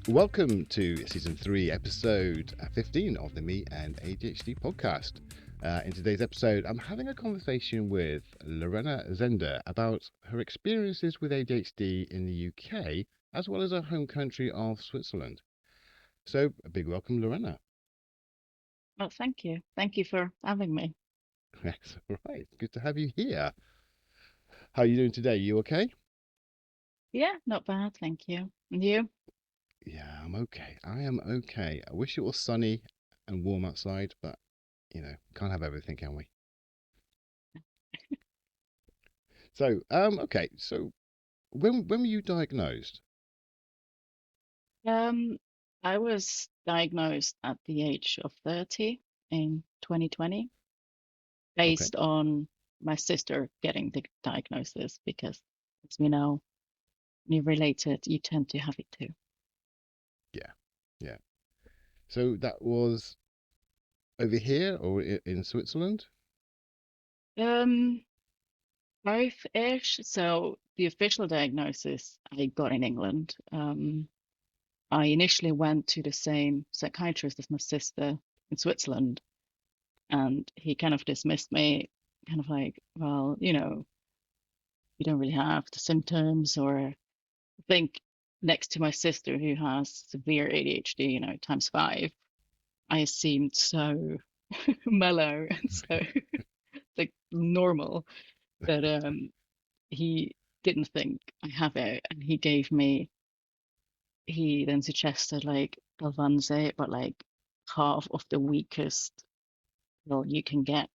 Welcome to season 3, episode 15 of the Me and ADHD podcast. In today's episode, I'm having a conversation with Lorena Zehnder about her experiences with ADHD in the UK, as well as her home country of Switzerland. So, a big welcome, Lorena. Well, thank you. Thank you for having me. That's all right. Good to have you here. How are you doing today? You okay? Yeah, not bad, thank you. And you? Yeah, I'm okay. I am okay. I wish it was sunny and warm outside, but can't have everything, can we? So, okay. So, when were you diagnosed? Um, I was diagnosed at the age of 30 in 2020, Okay. based on my sister getting the diagnosis because, as we know, when you're related, you tend to have it too. Yeah. Yeah. So that was over here or in Switzerland? Um, Both-ish. So the official diagnosis I got in England. I initially went to the same psychiatrist as my sister in Switzerland, and he kind of dismissed me, kind of like, well, you don't really have the symptoms, or I think next to my sister who has severe ADHD, times five, I seemed so mellow and so like normal that he didn't think I have it, and he then suggested like Galvanze, but like half of the weakest pill you can get.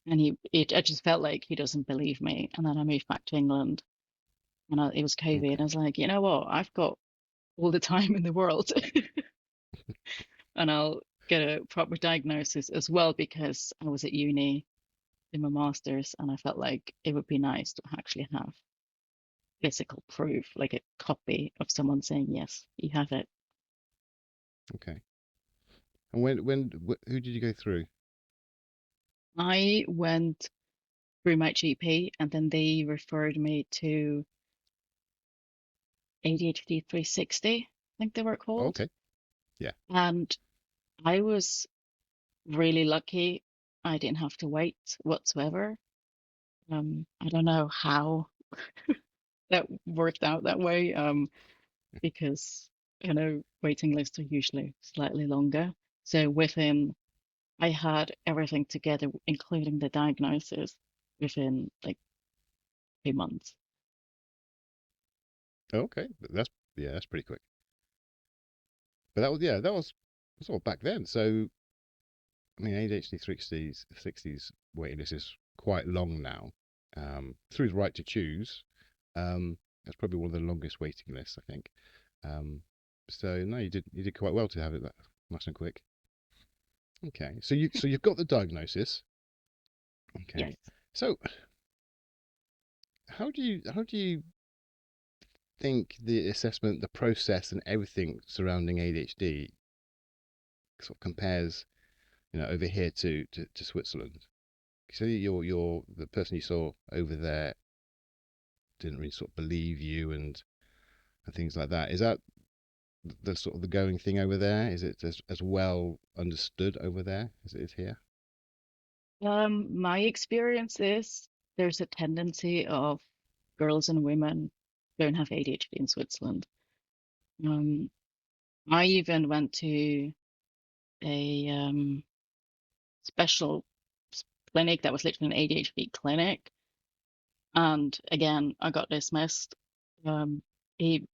And I just felt like he doesn't believe me. And then I moved back to England, and it was COVID. And I Okay. was like, you know what? I've got all the time in the world, and I'll get a proper diagnosis as well because I was at uni in my master's, and I felt like it would be nice to actually have physical proof, like a copy of someone saying, yes, you have it. Okay. And who did you go through? I went through my GP, and then they referred me to ADHD 360, I think they were Oh, called. okay. Yeah. And I was really lucky. I didn't have to wait whatsoever. I don't know how that worked out that way, because waiting lists are usually slightly longer. So within, I had everything together, including the diagnosis, within like 3 months. Oh, okay. But that's pretty quick. But that was sort of back then. So I mean, ADHD 60s waiting list is quite long now. Through the right to choose, that's probably one of the longest waiting lists, I think. Um, so no, you did quite well to have it that nice and quick. Okay, so you've got the diagnosis. Yes. Okay, so how do you think the assessment, the process, and everything surrounding ADHD sort of compares, over here to Switzerland? So you're the person you saw over there didn't really sort of believe you and things like that. Is that the sort of the going thing over there? Is it as well understood over there as it is here? My experience is there's a tendency of girls and women don't have ADHD in Switzerland. Um, I even went to a special clinic that was literally an ADHD clinic, and again, I got dismissed. He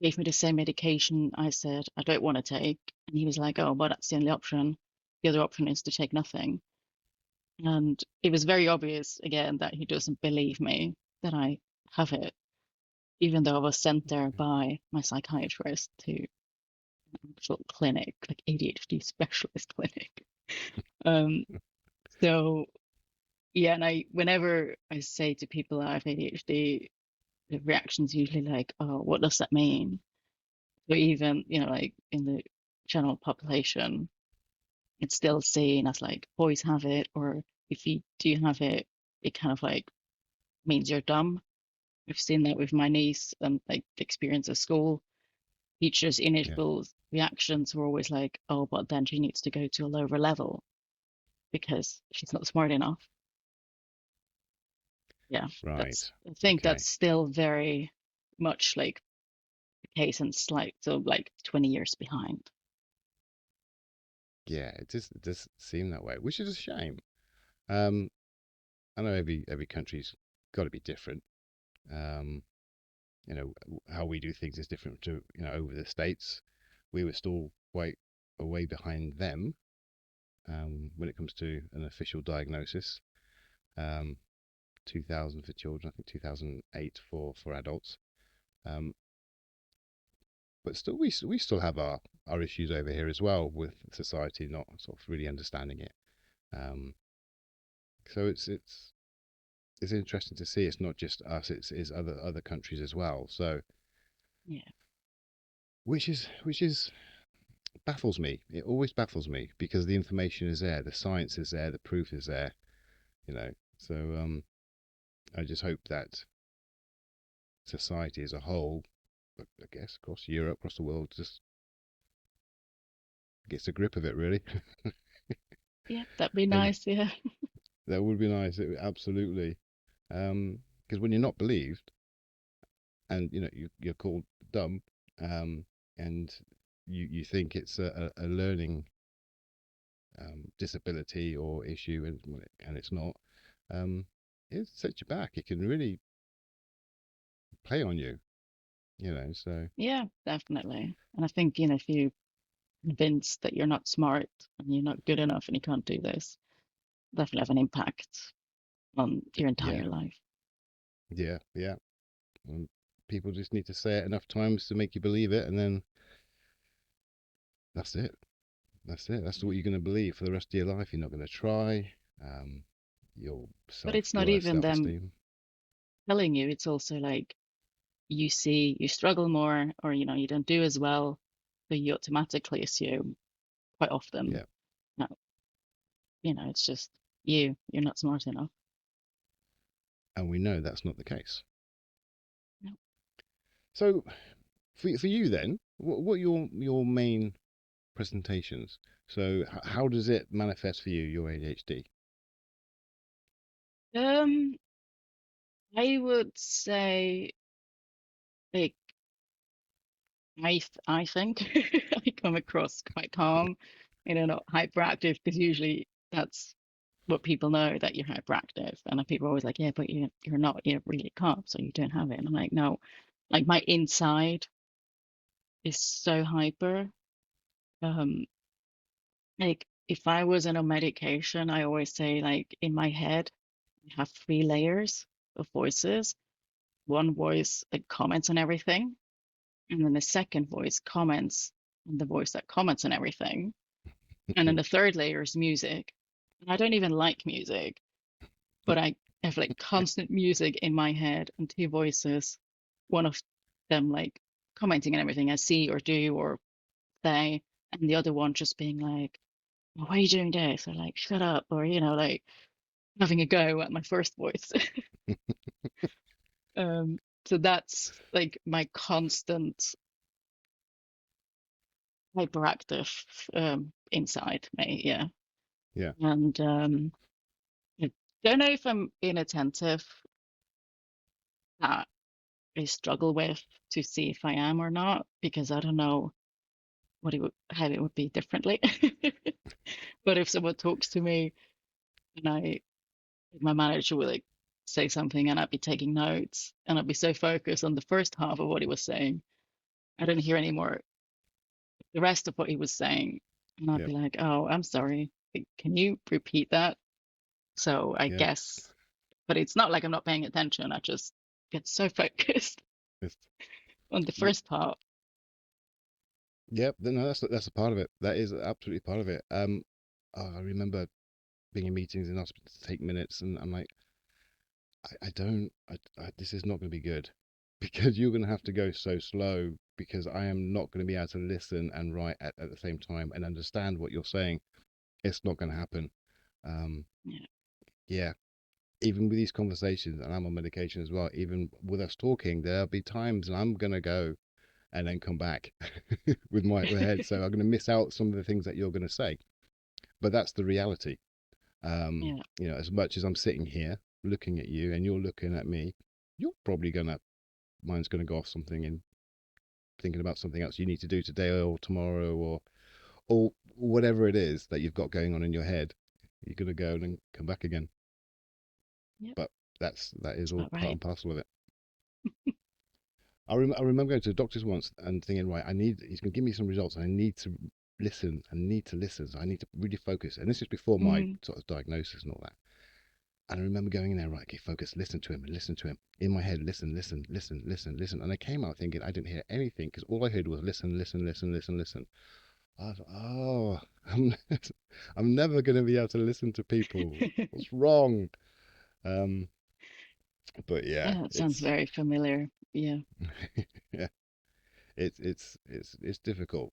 gave me the same medication I said I don't want to take, and he was like, "Oh, well, that's the only option. The other option is to take nothing." And it was very obvious again that he doesn't believe me that I have it, even though I was sent there by my psychiatrist to an actual clinic, like ADHD specialist clinic. Um, so yeah, and whenever I say to people that I have ADHD, the reaction's usually like, "Oh, what does that mean?" So even, like in the general population, it's still seen as like boys have it, or if you do have it, it kind of like means you're dumb. I've seen that with my niece and like the experience at school. Teachers' Yeah. initial reactions were always like, oh, but then she needs to go to a lower level because she's not smart enough. Yeah, Right. I think that's Okay. still very much like the case and slight, so like 20 years behind. Yeah, it does seem that way, which is a shame. Um, I know every country's got to be different. Um, how we do things is different to over the states. We were still quite a way behind them when it comes to an official diagnosis. Um, 2000 for children, I think 2008 for adults. Um, but still, we still have our issues over here as well with society not sort of really understanding it. Um, so it's interesting to see it's not just us; it's other countries as well. So Yeah. which is baffles me. It always baffles me because the information is there, the science is there, the proof is there. You know, so I just hope that society as a whole, I guess across Europe, across the world, just gets a grip of it. Really, Yeah, that'd be and nice. Yeah. that would be nice. Absolutely, because when you're not believed and you're called dumb, and you think it's a learning disability or issue, and it's not, um, it sets you back. It can really play on you, So Yeah, definitely. And I think, if you convinced that you're not smart and you're not good enough and you can't do this, definitely have an impact on your yeah, entire life. yeah, yeah. People just need to say it enough times to make you believe it, and then that's it. That's it. That's Yeah. what you're going to believe for the rest of your life. You're not going to try. Um, But it's not your even self them esteem. telling you, it's also like you see you struggle more or you don't do as well, so you automatically assume quite often, Yeah, no, it's just you're not smart enough. and we know that's not the case. No. So for you then, what are your main presentations? So how does it manifest for you, your ADHD? Um, I would say like I think I come across quite calm, not hyperactive because usually that's what people know that you're hyperactive, and then people are always like, yeah, but you're not, you're really calm, so you don't have it. And I'm like, no, like my inside is so hyper. Um, like if I was on a medication, I always say like in my head, I have three layers of voices. One voice like comments on everything, and then the second voice comments on the voice that comments on everything. And then the third layer is music. And I don't even like music, but I have like constant music in my head and two voices, one of them like commenting on everything I see or do or say, and the other one just being like, "Well, why are you doing this?" Or like, shut up, or like having a go at my first voice. So that's like my constant hyperactive inside me, yeah. Yeah, And I don't know if I'm inattentive that I struggle with to see if I am or not, because I don't know how it would be differently. But if someone talks to me and my manager would like say something and I'd be taking notes and I'd be so focused on the first half of what he was saying, I didn't hear any more the rest of what he was saying. And I'd yeah, be like, oh, I'm sorry. Can you repeat that? So I yeah. guess, but it's not like I'm not paying attention. I just get so focused It's, on the y- first part. yep. No, that's a part of it. That is absolutely part of it. I remember being in meetings and asking to take minutes, and I'm like, I don't. This is not going to be good because you're going to have to go so slow because I am not going to be able to listen and write at the same time and understand what you're saying. It's not going to happen. Um, Yeah. yeah, even with these conversations, and I'm on medication as well, even with us talking, there'll be times and I'm going to go. and then come back with my head. So I'm going to miss out some of the things that you're going to say. But that's the reality. Yeah, As much as I'm sitting here looking at you and you're looking at me, you're probably gonna mine's gonna go off something and thinking about something else you need to do today or tomorrow or whatever it is that you've got going on in your head. You're gonna go and then come back again. yeah, But that is that's all about part right. and parcel of it. I remember going to the doctor's once and thinking, right, he's going to give me some results and I need to listen. I need to listen. So I need to really focus. And this is before my Mm, sort of diagnosis and all that. And I remember going in there, right, okay, focus, listen to him and listen to him. In my head, listen, listen, listen, listen, listen. And I came out thinking I didn't hear anything because all I heard was listen, listen, listen, listen, listen. I was like, oh, I'm never going to be able to listen to people. What's wrong? Um, but yeah, yeah, it sounds very familiar. Yeah, yeah, it's difficult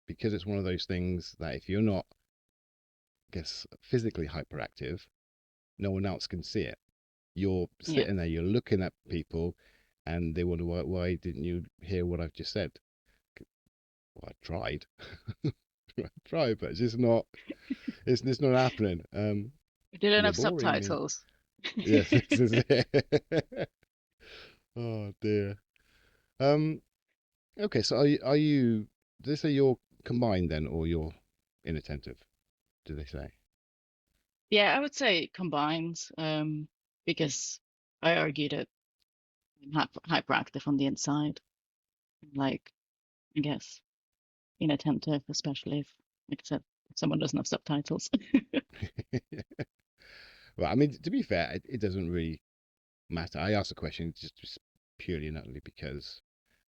because it's one of those things that if you're not, I guess, physically hyperactive, no one else can see it. You're yeah. sitting there, you're looking at people, and they wonder why didn't you hear what I've just said? Well, I tried, I tried, but it's just not. It's not happening. We didn't You're have boring me. subtitles. Yes, this is it. Oh dear. Um. Okay, so are you? Do they say you're combined then, or you're inattentive? Do they say? Yeah, I would say combined, because I argued it hyperactive on the inside, like I guess inattentive, especially if, like I said, someone doesn't have subtitles. Well, I mean, to be fair, it doesn't really matter. I asked the question just purely and utterly because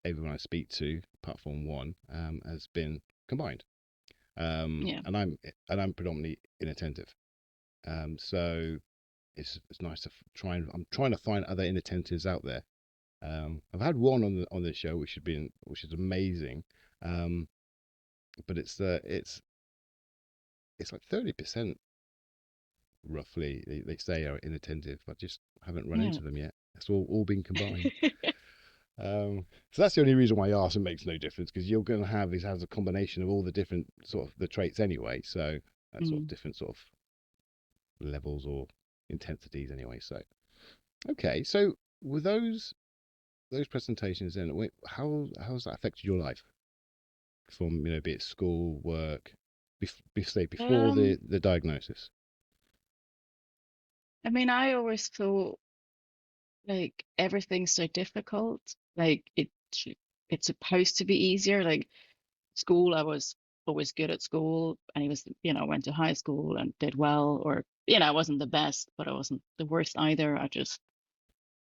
everyone I speak to, apart from one, has been combined. Yeah, And I'm predominantly inattentive. So it's nice to try and I'm trying to find other inattentives out there. I've had one on the show, which is amazing. Um, but it's like 30% roughly they say are inattentive. I just haven't run yeah. into them yet. It's all been combined. So that's the only reason why I ask. It makes no difference because you're going to have is has a combination of all the different sort of the traits anyway. So that's sort of Mm. different sort of levels or intensities anyway. So okay, so with those presentations, then how's that affected your life from be it school, work, say before Um, the diagnosis? I mean, I always thought like everything's so difficult. Like it's supposed to be easier. Like school, I was always good at school, and he was, went to high school and did well, or I wasn't the best, but I wasn't the worst either. I just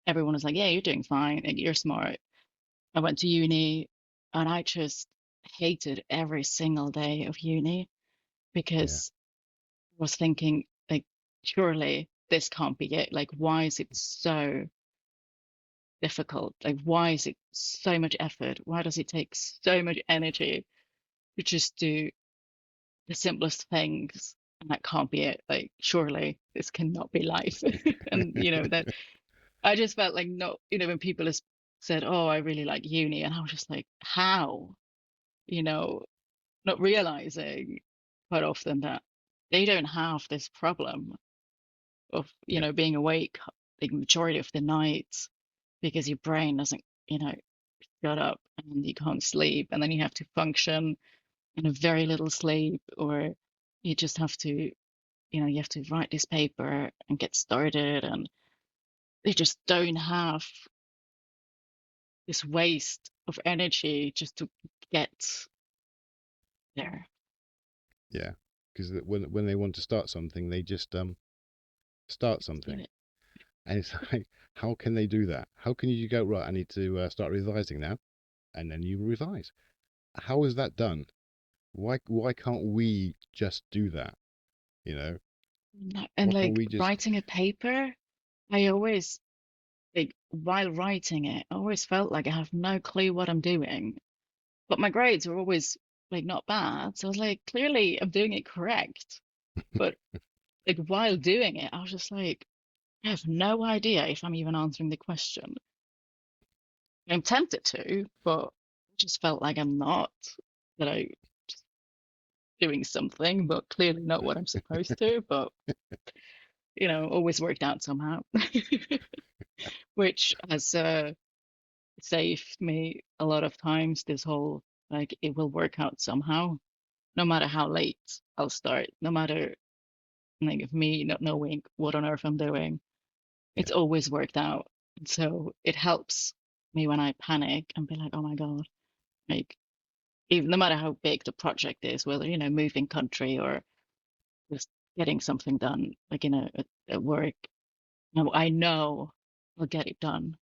everyone was like, "Yeah, you're doing fine. Like, you're smart." I went to uni, and I just hated every single day of uni Yeah, because I was thinking, like, surely this can't be it. Like, why is it so difficult? Like, why is it so much effort? Why does it take so much energy to just do the simplest things? And that can't be it. Like, surely this cannot be life. And, that I just felt like, no, when people said, "Oh, I really like uni," and I was just like, how? You know, not realizing quite often that they don't have this problem of, yeah, being awake the majority of the night because your brain doesn't, shut up and you can't sleep. And then you have to function in a very little sleep, or you just have to, you have to write this paper and get started. And they just don't have this waste of energy just to get there. yeah. Because when they want to start something, they just start Just do something, it. and it's like, how can they do that? How can you go right? I need to start revising now, and then you revise. How is that done? Why can't we just do that? You know, And why can't like we just writing a paper, I always, like, while writing it, I always felt like I have no clue what I'm doing. But my grades were always like not bad. So I was like, clearly I'm doing it correct. But like while doing it, I was just like, I have no idea if I'm even answering the question. I'm tempted to, but just felt like I'm not, that I doing something, but clearly not what I'm supposed to. But always worked out somehow, which has saved me a lot of times. This whole like it will work out somehow, no matter how late I'll start, no matter like of me not knowing what on earth I'm doing. Yeah. It's always worked out. And so it helps me when I panic and be like, oh my God, like even no matter how big the project is, whether, moving country or just getting something done, like at work, I know I'll get it done.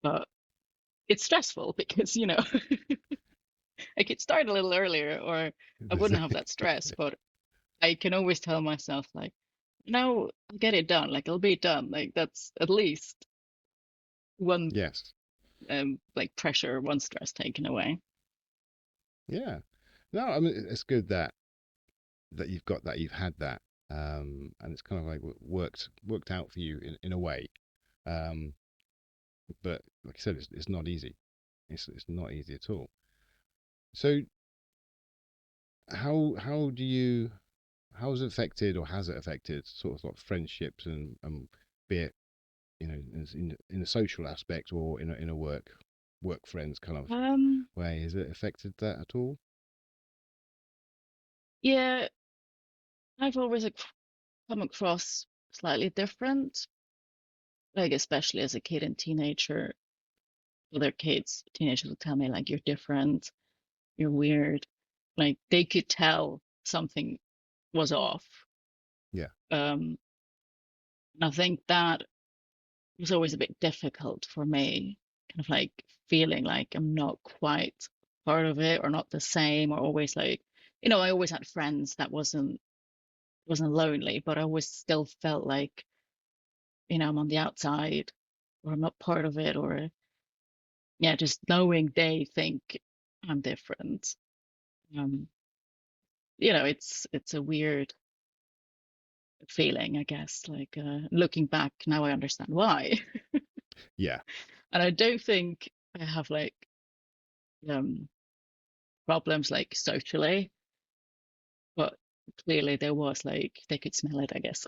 But it's stressful because, I could start a little earlier or I wouldn't have that stress, but I can always tell myself like, no, I'll get it done. Like I'll be done. Like that's at least one Yes. like pressure, one stress taken away. Yeah. No, I mean it's good that you've got that, you've had that, and it's kind of like worked out for you in a way. Um, but like I said, it's not easy. It's not easy at all. So how has it affected, or has it affected sort of like friendships and be it in a social aspect or in a work friends kind of Um, way? Has it affected that at all? yeah, I've always come across slightly different, like especially as a kid and teenager. Other kids, teenagers would tell me like you're different, you're weird. Like they could tell something was off. Yeah. Um, and I think that was always a bit difficult for me, kind of like feeling like I'm not quite part of it or not the same, or always like, I always had friends that wasn't lonely, but I always still felt like, I'm on the outside or I'm not part of it, or yeah, just knowing they think I'm different. Um, it's a weird feeling, I guess. Like looking back now, I understand why. Yeah. And I don't think I have like um problems like socially, but clearly there was like they could smell it, I guess.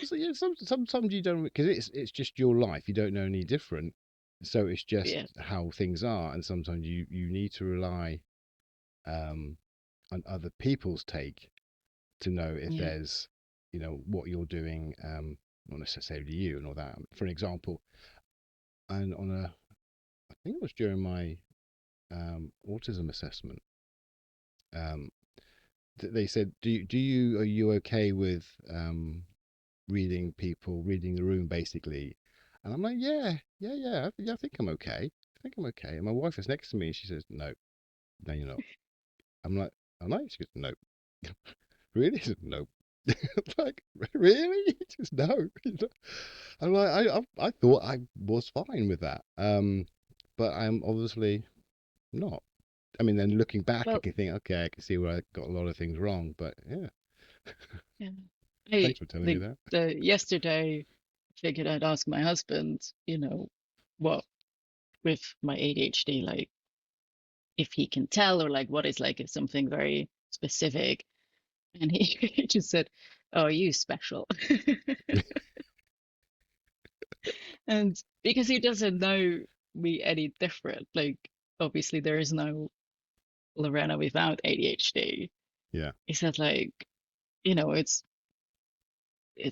So yeah, sometimes you don't, because it's just your life. You don't know any different, so it's just Yeah, how things are. And sometimes you need to rely um, on other people's take to know if yeah. there's what you're doing, not necessarily you and all that. For an example, and I think it was during my autism assessment, um, they said, are you okay with reading the room basically? And I'm like, yeah, I think I'm okay. I think I'm okay. And my wife is next to me and she says, no, no, you're not. I'm like, I'm not. She goes, no. Really? She said, no. Like, really? Just no. I'm like, I thought I was fine with that. But I'm obviously not. I mean, then looking back, I Well, can think, okay, I can see where I got a lot of things wrong. But yeah, yeah. I thanks for telling me the that. yesterday figured I'd ask my husband, what with my ADHD, like if he can tell or like what is like if something very specific. And he, he just said, "Oh, you special." And because he doesn't know me any different, like obviously there is no Lorena without ADHD. Yeah. He said like, it's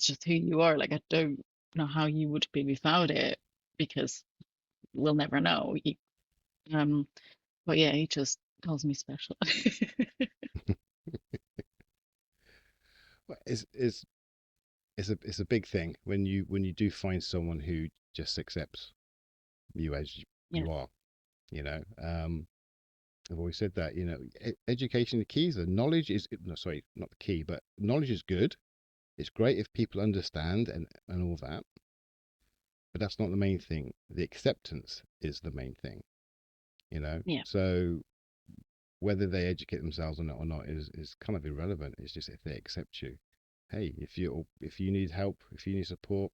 just who you are. Like I don't know how you would be without it because we'll never know. Um, but yeah, he just calls me special. Well, it's a big thing when you do find someone who just accepts you as Yeah, you are. You know, I've always said that. Education, the keys, the knowledge is no, sorry, not the key, but knowledge is good. It's great if people understand and all that, but that's not the main thing. The acceptance is the main thing. yeah, So whether they educate themselves or not is kind of irrelevant. It's just if they accept you. Hey, if you need help, if you need support,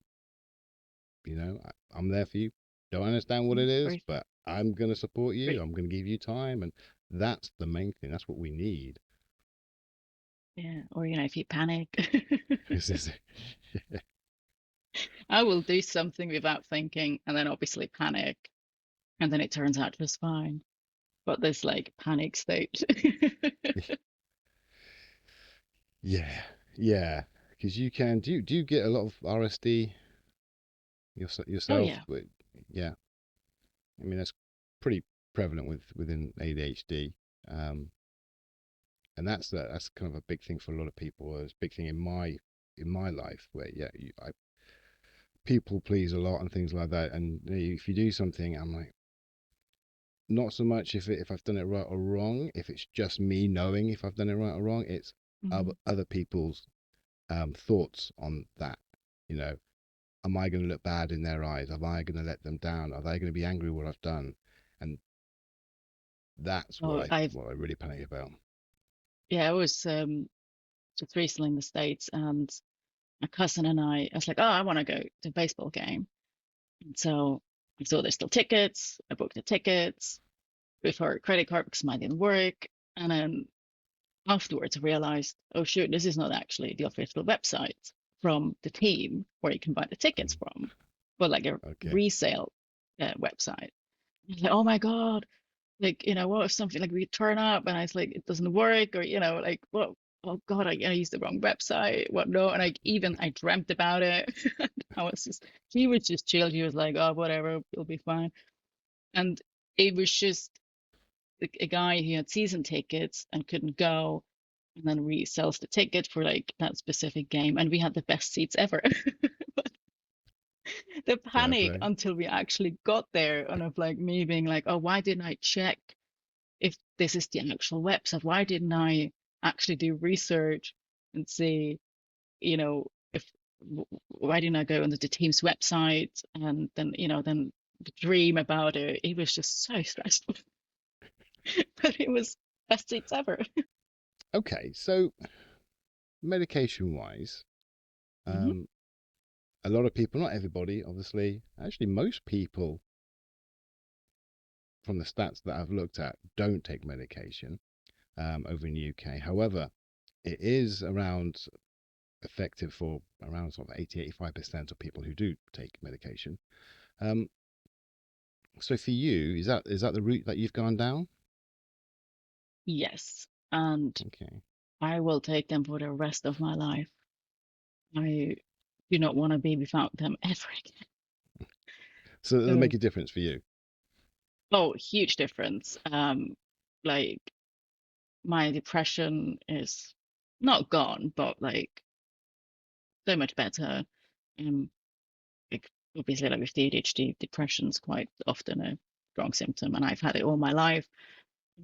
I'm there for you. don't understand what it Or is, if, but I'm going to support or, you. I'm going to give you time. And that's the main thing. That's what we need. yeah, or if you panic, This is I will do something without thinking, and then obviously panic, and then it turns out just fine. But this like panic state. yeah, yeah. Because you can do you get a lot of RSD Oh yourself? yeah. Yeah, I mean that's pretty prevalent within ADHD, um, and that's kind of a big thing for a lot of people. It's a big thing in my life where yeah, I people please a lot and things like that. And if you do something, I'm like, not so much if I've done it right or wrong. If it's just me knowing if I've done it right or wrong, it's Hmm. other people's thoughts on that. You know, am I going to look bad in their eyes? Am I going to let them down? Are they going to be angry with what I've done? And that's Oh, I've what I really panic about. yeah, I was just recently in the States, and my cousin and I was like, oh, I want to go to a baseball game. And so I saw there's still tickets. I booked the tickets with her credit card because mine didn't work. And then afterwards, I realized, oh shoot, this is not actually the official website from the team where you can buy the tickets Mm, from, but like a okay. resale website. I was like, oh my God, like, what if something like we turn up and it's like it doesn't work, or like what? Oh God, I used the wrong website. What no? And I dreamt about it. I was just he was just chill. He was like, oh whatever, it'll be fine. And it was just a guy who had season tickets and couldn't go, and then resells the ticket for like that specific game, and we had the best seats ever. The Fair panic play. until we actually got there, and of like me being like, oh, why didn't I check if this is the actual website? Why didn't I actually do research and see, if why didn't I go onto the team's website and then dream about it? It was just so stressful, but it was best seats ever. Okay, so medication wise, Hmm. um, a lot of people, not everybody, obviously, actually most people from the stats that I've looked at don't take medication over in the UK. However, it is around effective for around sort of 85% of people who do take medication. Um, so for you, is that the route that you've gone down? Yes, and Okay. I will take them for the rest of my life. I do not want to be without them ever So it'll again. make a difference for you. Oh, huge difference. Like my depression is not gone, but like so much better. Um, like obviously, like with the ADHD, depression's quite often a strong symptom, and I've had it all my life.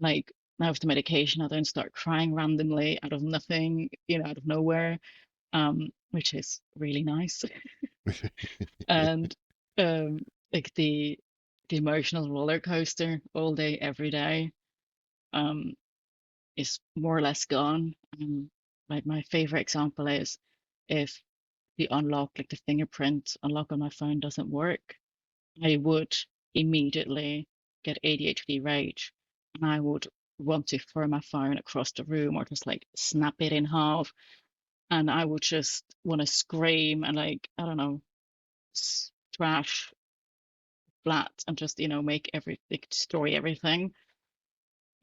Like now with the medication, I don't start crying randomly out of nothing, out of nowhere, which is really nice. And like the emotional roller coaster all day, every day, um, is more or less gone. Like my favorite example is if the unlock, like the fingerprint unlock on my phone doesn't work, I would immediately get ADHD rage, and I would want to throw my phone across the room or just like snap it in half. And I would just want to scream and like, I don't know, trash flat and just, make like destroy everything.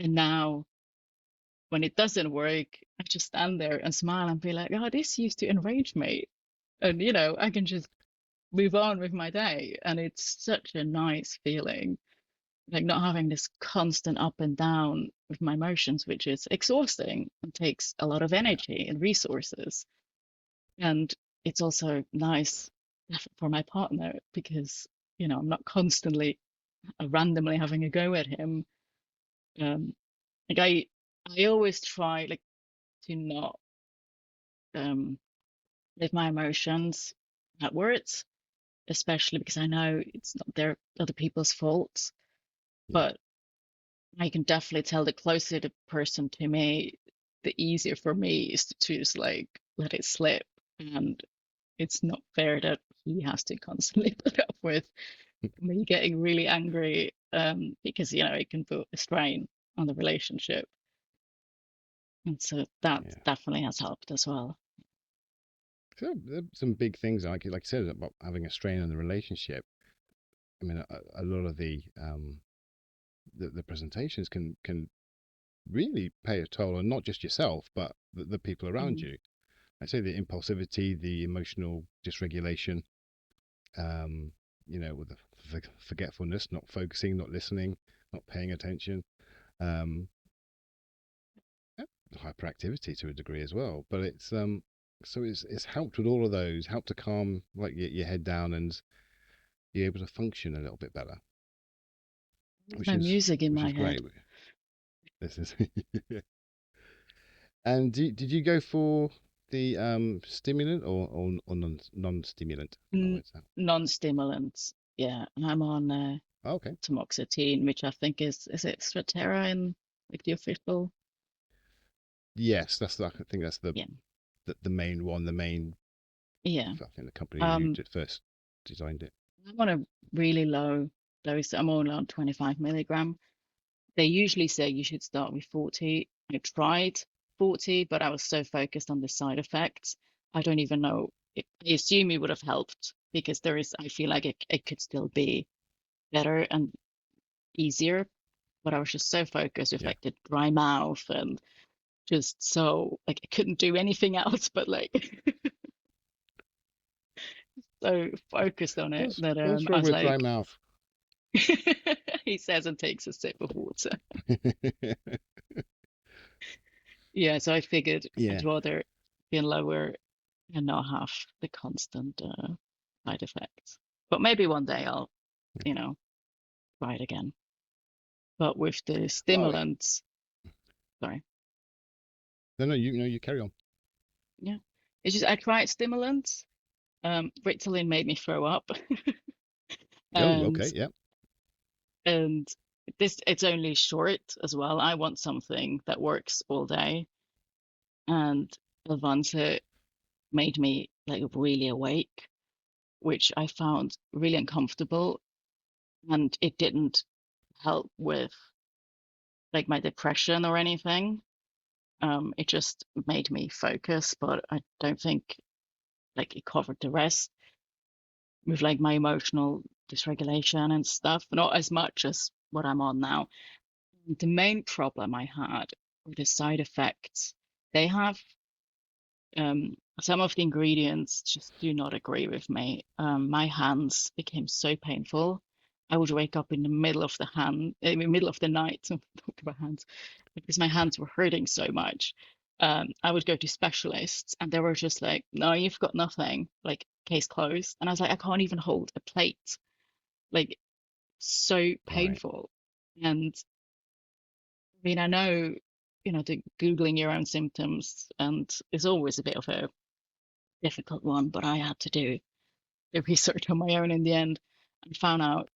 And now when it doesn't work, I just stand there and smile and be like, oh, this used to enrage me. And, I can just move on with my day. And it's such a nice feeling, like not having this constant up and down with my emotions, which is exhausting and takes a lot of Yeah. energy and resources. And it's also nice for my partner because, I'm not constantly randomly having a go at him. Um, like I always try like to not um live my emotions at words, especially because I know it's not their other people's faults. Yeah. But I can definitely tell the closer the person to me, the easier for me is to just like let it slip. And it's not fair that he has to constantly put up with. me getting really angry because it can put a strain on the relationship, and so that Yeah. definitely has helped as well. So there are some big things like I said about having a strain on the relationship. I mean, a lot of the presentations can really pay a toll on not just yourself, but the people around Mm. you. I say the impulsivity, the emotional dysregulation, um, with the forgetfulness, not focusing, not listening, not paying attention, um, yeah, hyperactivity to a degree as well. But it's helped with all of those, helped to calm like your head down and be able to function a little bit better, There's which no is music in which my is head. great. This is And did you go for the stimulant or non-stimulant? Oh, N what's that? Non-stimulants. Yeah, and I'm on Oh, okay. tamoxifen, which I think is it Strattera in like the official? Yes, I think that's Yeah, the main one, the main. yeah. I think the company who Um, did first designed it. I'm on a really low dose. I'm only on 25 milligram. They usually say you should start with 40. I tried 40, but I was so focused on the side effects. I don't even know. I assume it would have helped because I feel like it could still be better and easier, but I was just so focused with Yeah, like the dry mouth and just so like I couldn't do anything else but like so focused on it that what's I wrong was with dry like mouth? he says and takes a sip of water. Yeah, so I figured I'd Yeah, rather be lower and not have the constant side effects. But maybe one day I'll, you know, try it again. But with the well, stimulants, sorry, no, you carry on. yeah, it's just I tried stimulants. Ritalin made me throw up, Oh, and okay, yeah. and this it's only short as well. I want something that works all day, and Levanta made me like really awake, which I found really uncomfortable, and it didn't help with like my depression or anything. It just made me focus, but I don't think like it covered the rest with like my emotional dysregulation and stuff, not as much as what I'm on now. The main problem I had were the side effects. They have some of the ingredients just do not agree with me. My hands became so painful. I would wake up in the middle of in the middle of the night, talk about hands, because my hands were hurting so much. I would go to specialists and they were just like, no, you've got nothing, like case closed. And I was like, I can't even hold a plate, like so Right. painful. And I mean, I know, the Googling your own symptoms and is always a bit of a difficult one, but I had to do the research on my own in the end and found out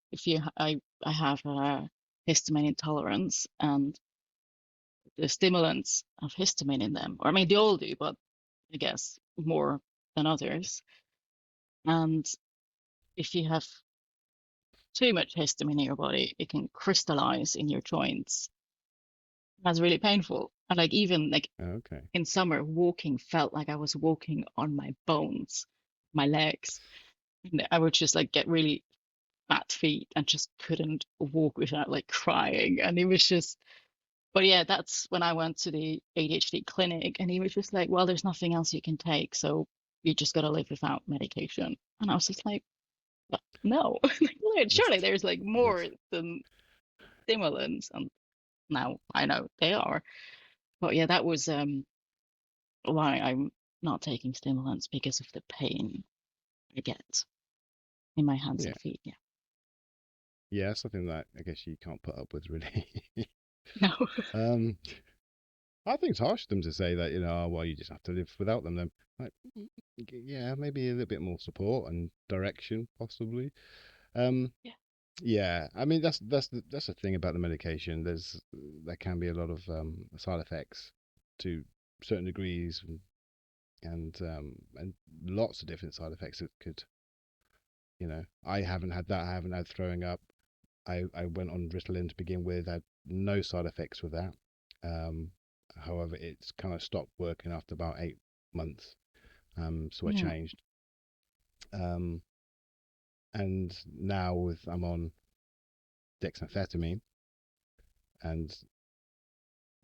I have a histamine intolerance and the stimulants have histamine in them. Or I mean, they all do, but I guess more than others. And if you have too much histamine in your body, it can crystallize in your joints. That's really painful. And like even like Okay. in summer, walking felt like I was walking on my bones, my legs. And I would just like get really fat feet and just couldn't walk without like crying. And it was just, but yeah, that's when I went to the ADHD clinic and he was just like, well, there's nothing else you can take. So you just got to live without medication. And I was just like, but no, like, This, surely there's like more this, than stimulants. And now I know they are. But yeah, that was why I'm not taking stimulants because of the pain I get in my hands yeah, and feet. Yeah. yeah. Something that I guess you can't put up with really. No. um, I think it's harsh of them to say that oh, well, you just have to live without them. Then, like, yeah, maybe a little bit more support and direction, possibly. Um, Yeah. yeah, I mean that's the thing about the medication. There can be a lot of side effects to certain degrees, and lots of different side effects that could I haven't had that. I haven't had throwing up. I went on Ritalin to begin with. Had no side effects with that. Um, However, it's kind of stopped working after about 8 months. So I Yeah. changed. Um, and now I'm on dexamphetamine, and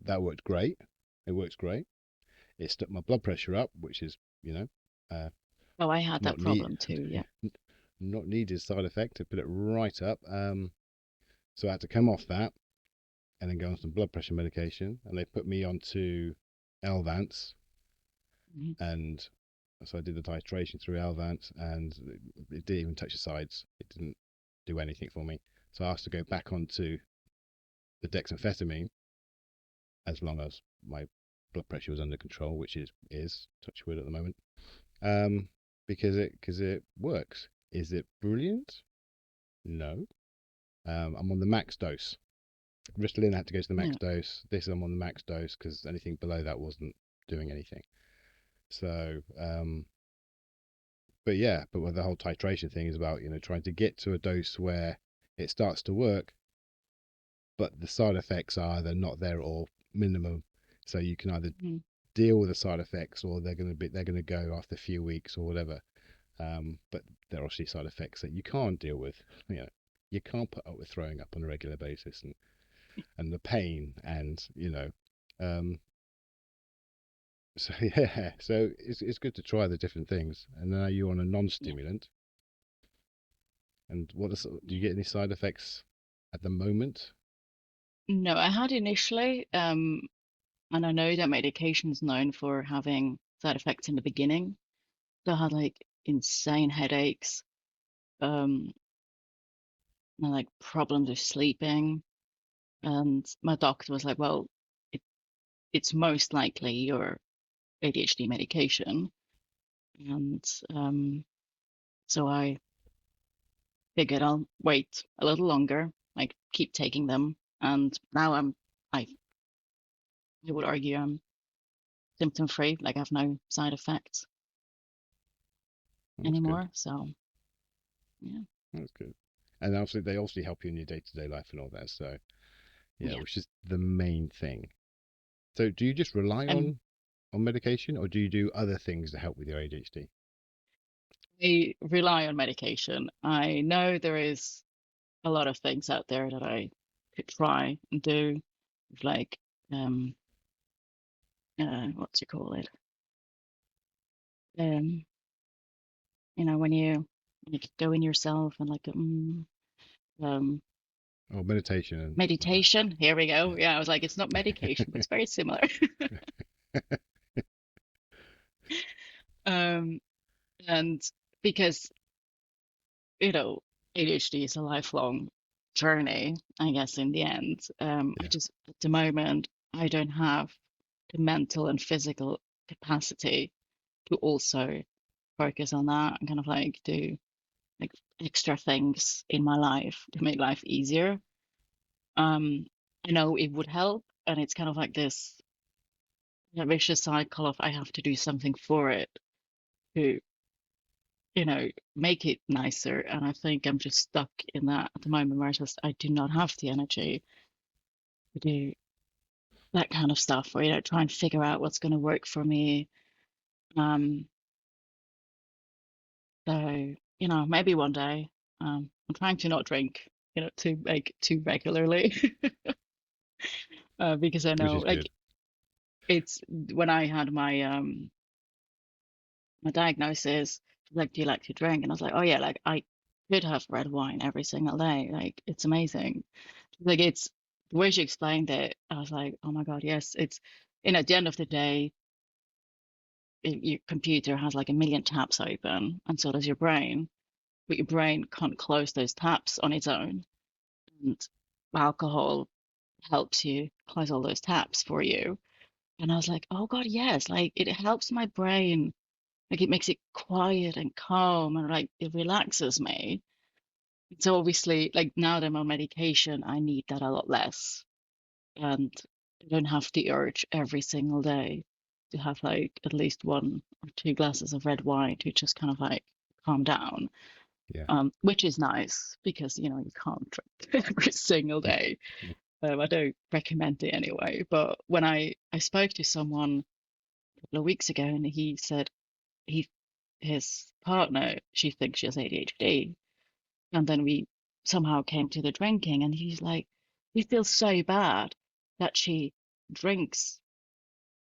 that worked great. It works great. It stuck my blood pressure up, which is, uh, Oh, I had that not neat, problem too. Yeah. not needed side effect to put it right up. So I had to come off that and then go on some blood pressure medication, and they put me onto Elvance, Mhm. and so I did the titration through Elvance, and it didn't even touch the sides. It didn't do anything for me. So I asked to go back onto the dexamphetamine as long as my blood pressure was under control, which is touch wood at the moment. Um, because it works. Is it brilliant? No. I'm on the max dose. Ritalin had to go to the max Yeah. dose. This I'm on the max dose because anything below that wasn't doing anything. So, but yeah, but with the whole titration thing is about trying to get to a dose where it starts to work, but the side effects are either not there or minimum. So you can either Mhm. deal with the side effects or they're gonna go after a few weeks or whatever. But there are obviously side effects that you can't deal with. You know, you can't put up with throwing up on a regular basis and the pain and um, so yeah, so it's good to try the different things. And now you're on a Yeah. non-stimulant. And do you get any side effects at the moment? No, I had initially, and I know that medication's known for having side effects in the beginning. So I had like insane headaches, um, and like problems with sleeping. And my doctor was like, well, it, it's most likely your ADHD medication. And so I figured I'll wait a little longer, like keep taking them. And now I would argue I'm symptom free, like I have no side effects That's good. anymore. So yeah, That's good. And obviously, they also help you in your day-to-day life and all that. So yeah, yeah. which is the main thing. So do you just rely I'm on medication, or do you do other things to help with your ADHD? I rely on medication. I know there is a lot of things out there that I could try and do, like um what do you call it? Um, when you go in yourself and like um Oh, meditation and meditation. Here we go. Yeah, I was like, it's not medication, but it's very similar. Um, and because you know, ADHD is a lifelong journey, I guess in the end. I yeah, just at the moment I don't have the mental and physical capacity to also focus on that and kind of like do like extra things in my life to make life easier. Um, I know it would help, and it's kind of like this vicious cycle of I have to do something for it to, make it nicer. And I think I'm just stuck in that at the moment where I do not have the energy to do that kind of stuff, or try and figure out what's going to work for me. Um, so maybe one day. I'm trying to not drink, too regularly, because I which know is good. like it's when I had my diagnosis, like, do you like to drink? And I was like, oh yeah, like I could have red wine every single day. Like it's amazing. Like it's the way she explained it, I was like, oh my God, yes, it's at the end of the day, your computer has like a million tabs open, and so does your brain, but your brain can't close those tabs on its own. And alcohol helps you close all those tabs for you. And I was like, oh God, yes, like it helps my brain. Like it makes it quiet and calm and like it relaxes me. So obviously, like now that I'm on medication, I need that a lot less. And I don't have the urge every single day to have like at least one or two glasses of red wine to just kind of like calm down. Yeah. which is nice because you can't drink every single day. I don't recommend it anyway. But when I spoke to someone a couple of weeks ago, and he said he his partner, she thinks she has ADHD, and then we somehow came to the drinking, and he's like, he feels so bad that she drinks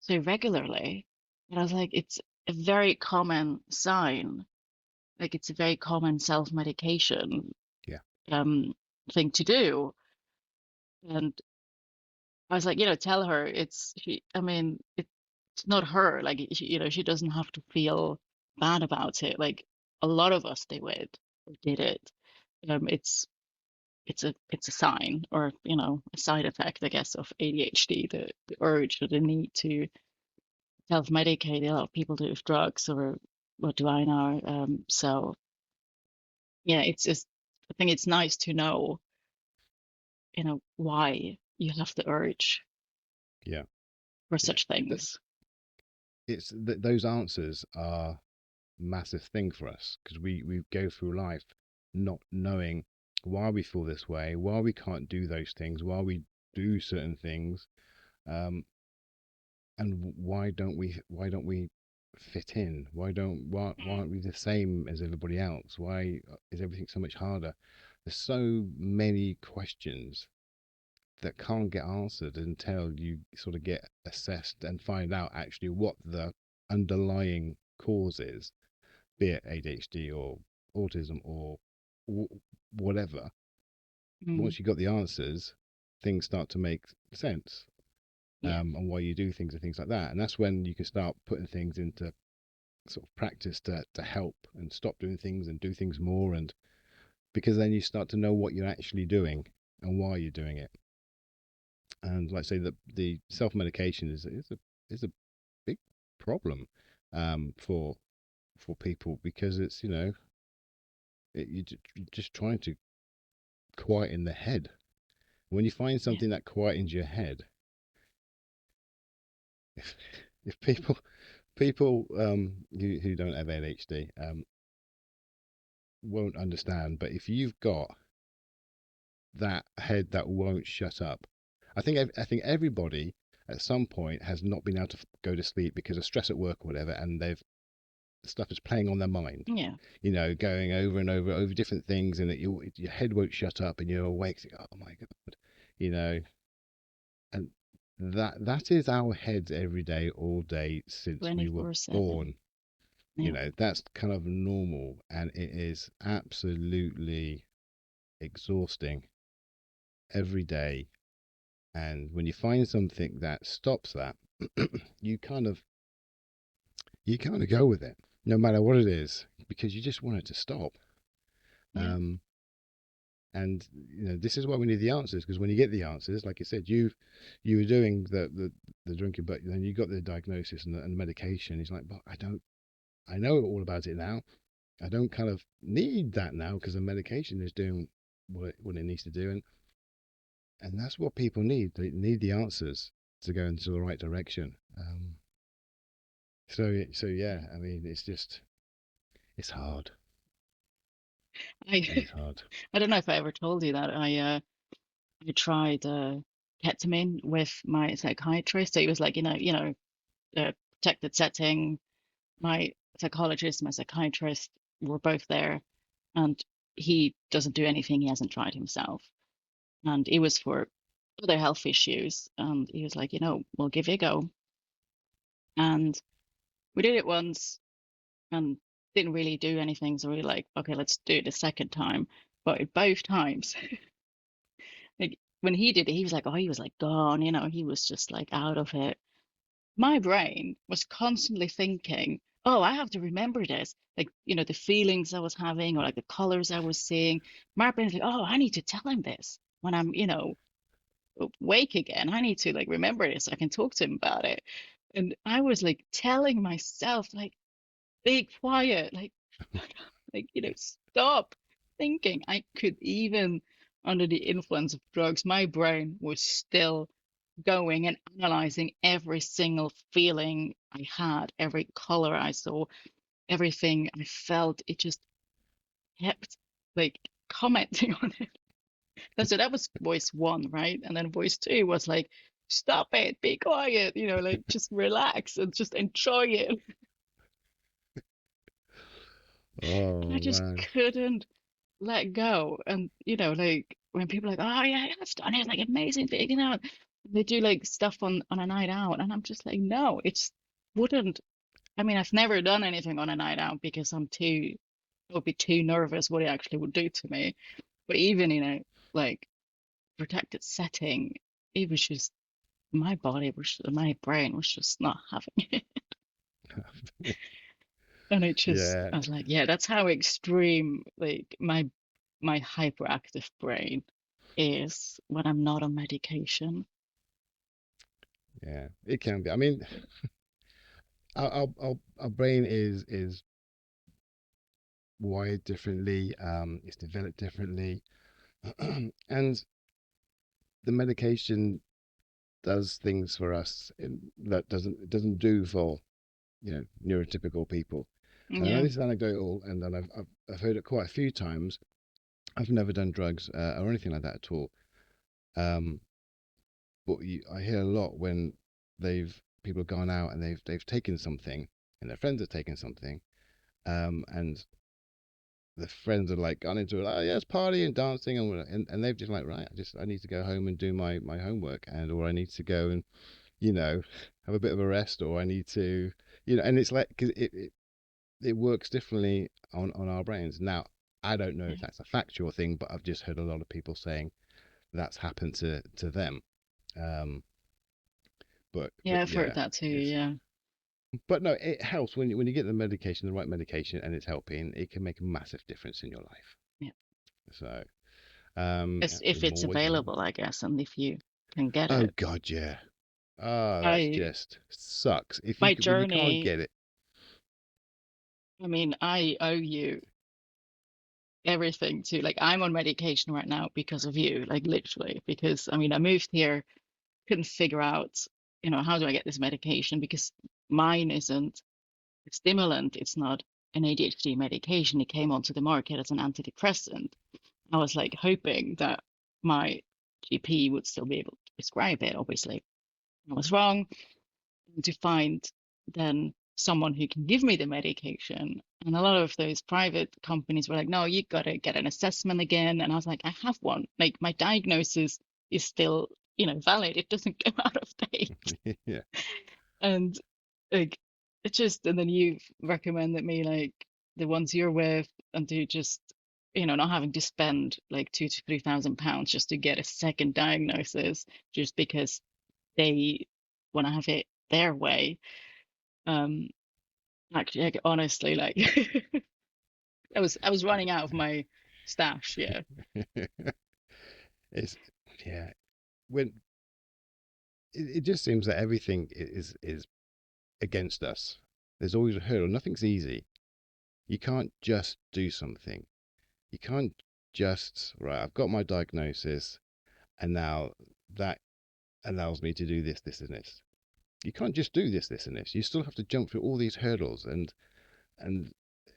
so regularly. And I was like, it's a very common sign. Like it's a very common self-medication Yeah. um thing to do. And I was like, tell her I mean, it's not her. Like, she doesn't have to feel bad about it. Like a lot of us did it. It's it's a sign or, a side effect, I guess, of ADHD, the urge or the need to self-medicate. A lot of people do with drugs, or what do I know? So yeah, it's just, I think it's nice to know, why you have the urge Yeah. for Yeah. such things. Those answers are massive thing for us because we go through life not knowing why we feel this way, why we can't do those things, why we do certain things, um, and why don't we fit in? Why aren't we the same as everybody else? Why is everything so much harder? There's so many questions that can't get answered until you sort of get assessed and find out actually what the underlying cause is, be it ADHD or autism or whatever. Mm, Once you've got the answers, things start to make sense, yeah, and why you do things and things like that. And that's when you can start putting things into sort of practice to help and stop doing things and do things more. And because then you start to know what you're actually doing and why you're doing it. And like I say, the self medication is a big problem, for people because it's you're just trying to quieten the head. When you find yeah. something that quietens your head, if if people who don't have ADHD won't understand, but if you've got that head that won't shut up, I think everybody at some point has not been able to go to sleep because of stress at work or whatever, and they've stuff is playing on their mind, Yeah. going over and over different things, and that your head won't shut up, and you're awake, thinking, oh my god, you know, and that is our heads every day, all day since we were 24/7. born. Yeah. That's kind of normal, and it is absolutely exhausting every day. And when you find something that stops that, you kind of go with it, no matter what it is, because you just want it to stop. Yeah. Um, and this is why we need the answers, because when you get the answers, like you said, you were doing the drinking, but then you got the diagnosis and the medication. It's like, but I know all about it now. I don't kind of need that now because the medication is doing what it needs to do, and that's what people need. They need the answers to go into the right direction. So yeah, I mean, it's hard. I It is hard. I don't know if I ever told you that I tried ketamine with my psychiatrist. So it was like, protected setting. My psychologist, my psychiatrist were both there, and he doesn't do anything he hasn't tried himself. And it was for other health issues. And he was like, we'll give it a go. And we did it once and didn't really do anything. So we were like, okay, let's do it a second time. But both times, like when he did it, he was like, oh, he was like gone, he was just like out of it. My brain was constantly thinking, oh, I have to remember this. Like, the feelings I was having or like the colors I was seeing. My brain's like, oh, I need to tell him this when I'm, awake again. I need to like remember this so I can talk to him about it. And I was like telling myself, like, be quiet, like, like, stop thinking. I could even under the influence of drugs, my brain was still going and analyzing every single feeling I had, every color I saw, everything I felt. It just kept like commenting on it. And so that was voice one, right? And then voice two was like, stop it, be quiet, like just relax and just enjoy it. And I Oh just man. couldn't let go. And, like when people are like, oh yeah, I've done it, like amazing thing, they do like stuff on a night out. And I'm just like, no, it's wouldn't. I mean, I've never done anything on a night out because I would be too nervous what it actually would do to me. But even, like protected setting, it was just my brain was just not having it. And Yeah, I was like, yeah, that's how extreme like my hyperactive brain is when I'm not on medication. yeah, it can be. I mean, our brain is wired differently. It's developed differently, and the medication does things for us that doesn't do for neurotypical people. And I know Yeah. this is anecdotal, and then I've heard it quite a few times. I've never done drugs or anything like that at all. Um, but I hear a lot when people have gone out and they've taken something, and their friends have taken something, and the friends are like gone into it, oh yeah, it's party and dancing, and they've just like, right, I need to go home and do my homework, and or I need to go and you know have a bit of a rest, or I need to and it's like because it works differently on our brains. Now I don't know if Yeah. that's a factual thing, but I've just heard a lot of people saying that's happened to them. Um, Yeah, but I've heard yeah, that too. it's Yeah. but no, it helps when you get the medication, the right medication, and it's helping. It can make a massive difference in your life. Yeah. So As the if it's more you know. available, I guess, and if you can get Oh it. God, yeah. Ah, that's I just sucks if My when you can't journey, get it. I mean, I owe you everything to like I'm on medication right now because of you, like literally, because I mean, I moved here, couldn't figure out, how do I get this medication because mine isn't a stimulant, it's not an ADHD medication. It came onto the market as an antidepressant. I was like hoping that my GP would still be able to prescribe it. Obviously, I was wrong. To find then someone who can give me the medication. And a lot of those private companies were like, no, you got to get an assessment again. And I was like, I have one. Like my diagnosis is still, valid. It doesn't go out of date. Yeah, And like and then you recommended me like the ones you're with and to just, not having to spend like 2 to 3 thousand pounds just to get a second diagnosis just because they want to have it their way. Um, Actually, like, honestly, like I was running out of my stash. Yeah, it's yeah. When it just seems that everything is against us. There's always a hurdle. Nothing's easy. You can't just do something. You can't just right. I've got my diagnosis, and now that allows me to do this, this, and this. You can't just do this, this, and this. You still have to jump through all these hurdles, and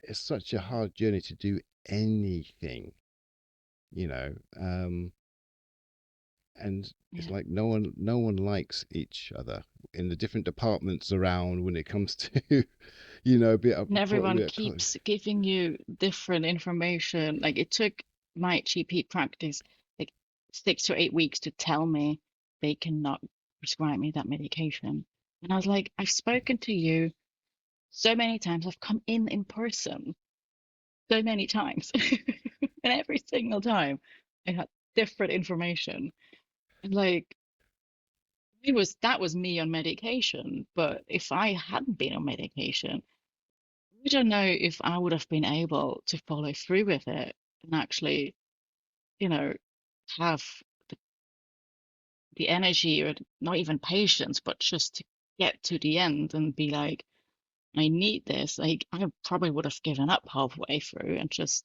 it's such a hard journey to do anything, you know. And it's yeah. like no one likes each other in the different departments around when it comes to be a, And everyone be a keeps giving you different information. Like it took my GP practice like 6 to 8 weeks to tell me they cannot prescribe me that medication. And I was like, I've spoken to you so many times. I've come in person so many times, and every single time I had different information. And like that was me on medication, but if I hadn't been on medication, I don't know if I would have been able to follow through with it and actually, you know, have the, the energy or not even patience, but just to get to the end and be like, I need this. Like I probably would have given up halfway through and just,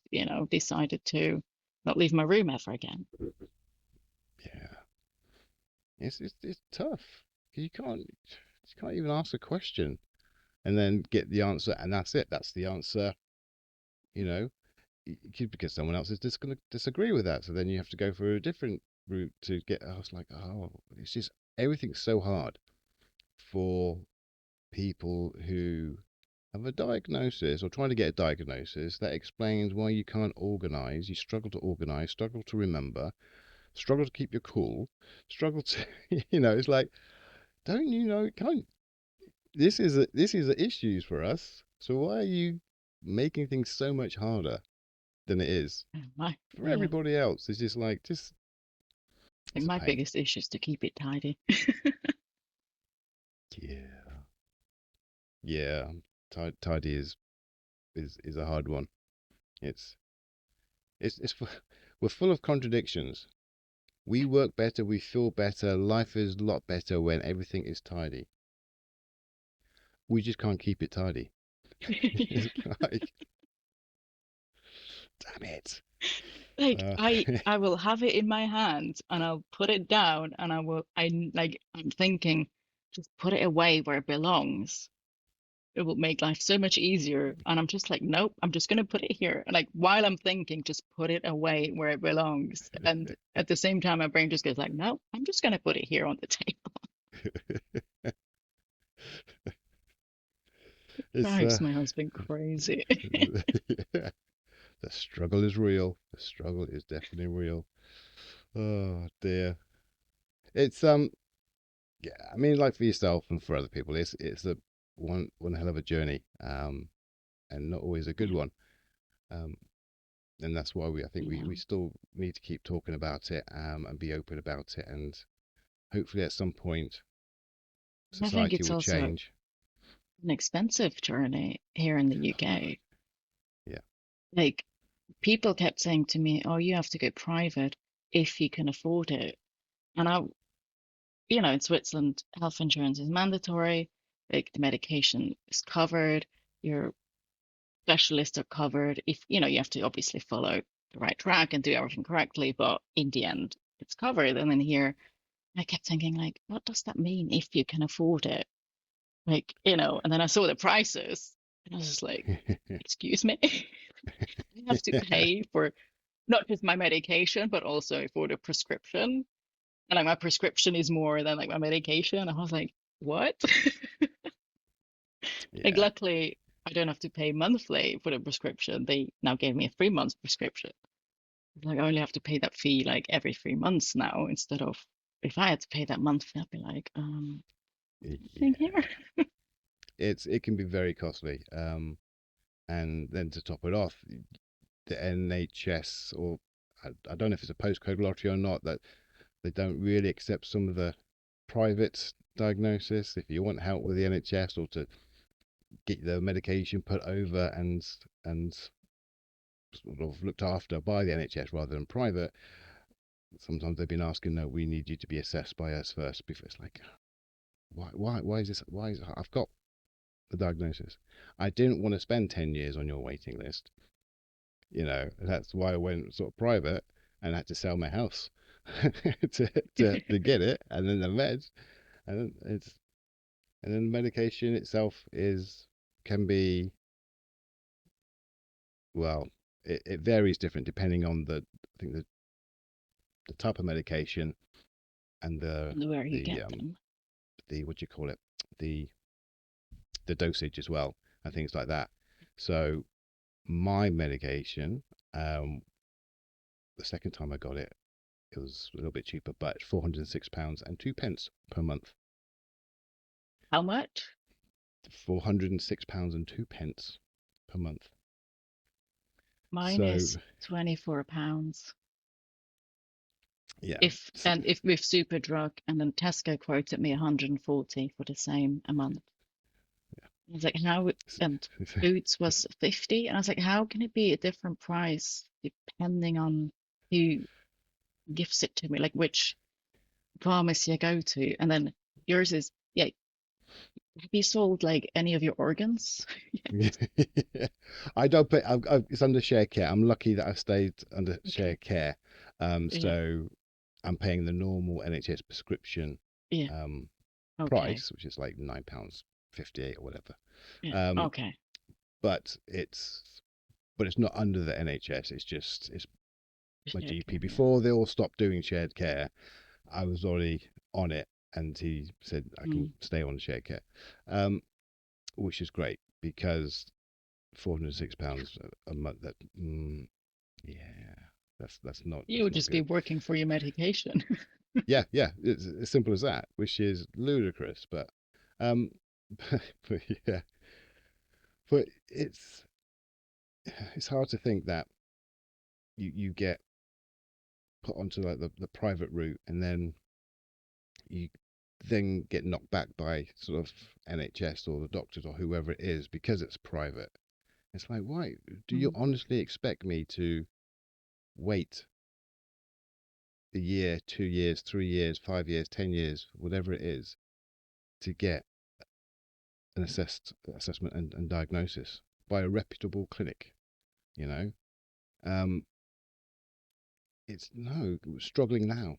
decided to not leave my room ever again. yeah, it's tough. You can't even ask a question and then get the answer, and that's it. That's the answer. You know, because someone else is just going to disagree with that. So then you have to go for a different route to get. I was like, oh, it's just everything's so hard for people who have a diagnosis or trying to get a diagnosis. That explains why you can't organize. You struggle to remember, struggle to keep your cool, struggle to, it's like, don't you know? Can't this is issues for us. So why are you making things so much harder than it is My for yeah, everybody else? It's just like like it's a my pain. biggest issue is to keep it tidy. Yeah, yeah. Tidy is a hard one. It's we're full of contradictions. We work better, we feel better, life is a lot better when everything is tidy. We just can't keep it tidy. It's like, damn it. Like Uh, I will have it in my hand and I'll put it down and I'm thinking just put it away where it belongs. It will make life so much easier. And I'm just like, nope, I'm just gonna put it here. And like while I'm thinking, just put it away where it belongs. And at the same time, my brain just goes like, no, I'm just gonna put it here on the table. it's Drives my husband crazy. the struggle is real. The struggle is definitely real. Oh dear. It's yeah, I mean, like for yourself and for other people, it's a one hell of a journey, and not always a good Yeah, one. Um, and that's why I think you know. we still need to keep talking about it, and be open about it, and hopefully at some point I think society it's will also change. an expensive journey here in the UK. Yeah. Like people kept saying to me, "Oh, you have to go private if you can afford it." And in Switzerland, health insurance is mandatory. Like the medication is covered, your specialists are covered. If you have to obviously follow the right track and do everything correctly, but in the end, it's covered. And then here, I kept thinking, like, what does that mean if you can afford it? Like, and then I saw the prices, and I was just like, excuse me, I have to Yeah. pay for not just my medication, but also for the prescription. And like my prescription is more than like my medication. And I was like, what? Like, Yeah. luckily, I don't have to pay monthly for the prescription. They now gave me a 3 months prescription. Like, I only have to pay that fee like every 3 months now instead of if I had to pay that monthly, I'd be like, what's happening here? Yeah. It can be very costly. And then to top it off, the NHS, or I don't know if it's a postcode lottery or not, that they don't really accept some of the private diagnosis. If you want help with the NHS or to get the medication put over and sort of looked after by the NHS rather than private, sometimes they've been asking, no, we need you to be assessed by us first. Before it's like, why is this? Why is I've got the diagnosis? I didn't want to spend 10 years on your waiting list. That's why I went sort of private and had to sell my house to get it, and then the meds, and then it's and then the medication itself is can be, well, it varies different depending on I think the type of medication and And where you the get them. what do you call it, the the dosage as well, and things like that. So my medication, um, the second time I got it, it was a little bit cheaper, but £406 and two pence per month. How much? £406 and two pence per month. Mine So is £24. yeah, If with Superdrug, and then Tesco quoted me 140 for the same amount. I was like, how? And Boots was 50, and I was like, how can it be a different price depending on who gifts it to me, like which pharmacy I go to? And then yours is, yeah. Have you sold like any of your organs? I don't pay. It's under share care. I'm lucky that I've stayed under share Okay. care. Yeah. So I'm paying the normal NHS prescription Yeah. um, Okay. price, which is like £9.58 or whatever. Yeah. Um, Okay. but it's but it's not under the NHS. It's my Shared GP. care, yeah. Before they all stopped doing shared care, I was already on it, and he said I can Mm. stay on shared care, um, which is great because £406 a month. That yeah, You that's would not just be good. working for your medication. Yeah, yeah, it's as simple as that, which is ludicrous. But um, but yeah, but it's hard to think that you get put onto like the private route and then you then get knocked back by sort of NHS or the doctors or whoever it is because it's private. It's like, why do you Mm. honestly expect me to wait a year, 2 years, 3 years, 5 years, 10 years, whatever it is, to get an assessment and diagnosis by a reputable clinic? You know, um, it's no struggling now.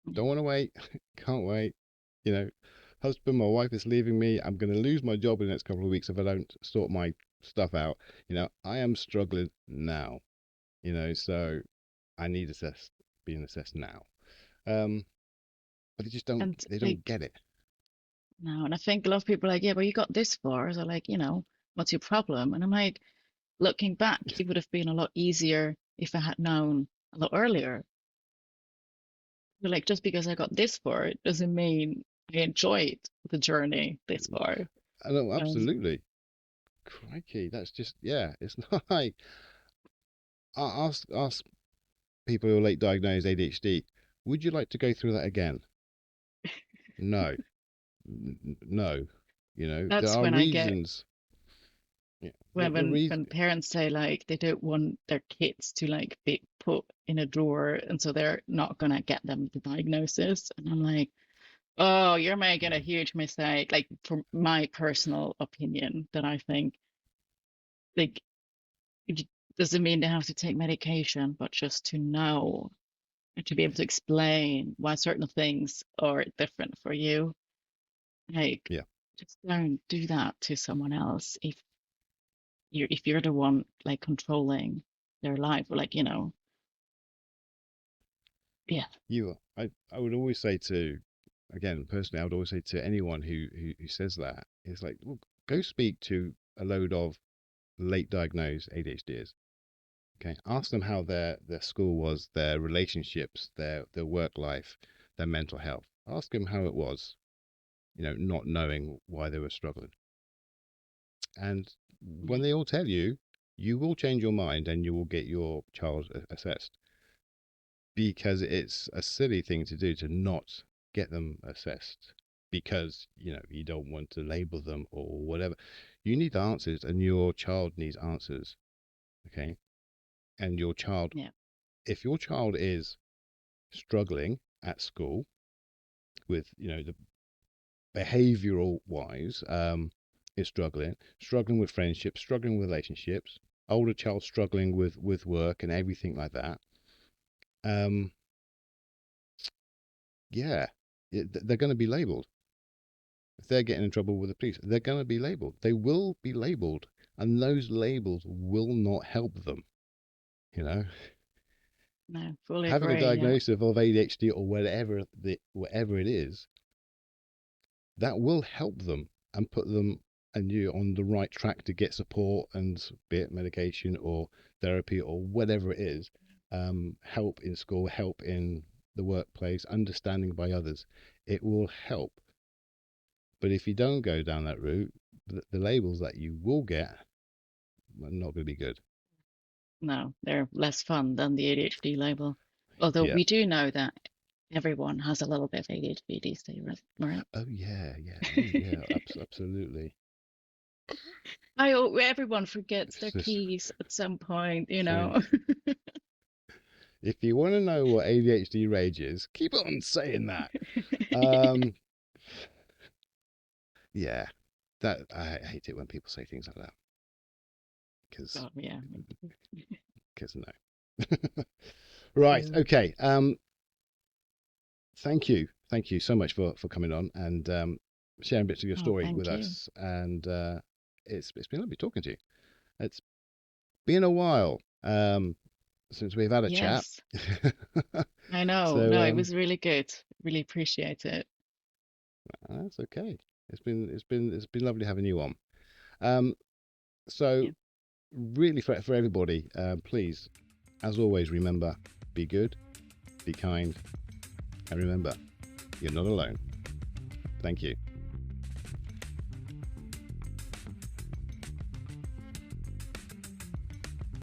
Yeah. Don't want to wait, can't wait. You know, husband, my wife is leaving me. I'm going to lose my job in the next couple of weeks if I don't sort my stuff out. I am struggling now. So I need being assessed now. Um, but And they don't like, get it. no, and I think a lot of people are like, yeah, but you got this far. So like, what's your problem? And I'm like, looking back, it would have been a lot easier if I had known a lot earlier. But like, just because I got this far, it doesn't mean I enjoyed the journey this far. I know, Um, absolutely. Crikey, that's just yeah. It's not like ask people who are late diagnosed ADHD. Would you like to go through that again? No, no. There that's are when I get reasons. Yeah, when the when reason. when parents say like they don't want their kids to like be put in a drawer, and so they're not gonna get them the diagnosis. And I'm like, oh, you're making a huge mistake. Like, from my personal opinion, that I think, like, it doesn't mean they have to take medication, but just to know and to be able to explain why certain things are different for you. Like, Yeah, just don't do that to someone else if you're the one like controlling their life, or like, yeah. I would always say to, again, personally, I would always say to anyone who says that, it's like, well, go speak to a load of late diagnosed ADHDers. Okay, ask them how their school was, their relationships, their work life, their mental health. Ask them how it was, not knowing why they were struggling. And when Yeah. they all tell you, you will change your mind and you will get your child assessed, because it's a silly thing to do to not get them assessed because you don't want to label them or whatever. You need answers, and your child needs answers. Okay, and your child, Yeah. if your child is struggling at school with the behavioral wise, is struggling with friendships, struggling with relationships, older child struggling with work and everything like that. um yeah, they're going to be labeled. If they're getting in trouble with the police, they're going to be labeled. They will be labeled, and those labels will not help them. You know, No, fully having a agree. Yeah. diagnosis of ADHD or whatever it is, that will help them and put them and you on the right track to get support, and be it medication or therapy or whatever it is, help in school, help in the workplace, understanding by others. It will help. But if you don't go down that route, the labels that you will get are not going to be good. No, they're less fun than the ADHD label. Although Yeah. we do know that everyone has a little bit of ADHD these days, right? Oh yeah, yeah. Oh yeah. Absolutely. Everyone forgets It's their just keys at some point. see. If you want to know what ADHD rage is, keep on saying that. Yeah. Um, yeah. That I hate it when people say things like that because God, yeah. no. Right. Mm. Okay. Thank you so much for coming on and sharing bits of your Oh, story with thank you. us. And it's been lovely talking to you. It's been a while since we've had a chat. Yes, I know. So No, it was really good. Really appreciate it. that's okay. It's been lovely having you on. Um, so Yeah. really for everybody, please, as always, remember, be good, be kind, and remember, you're not alone. Thank you.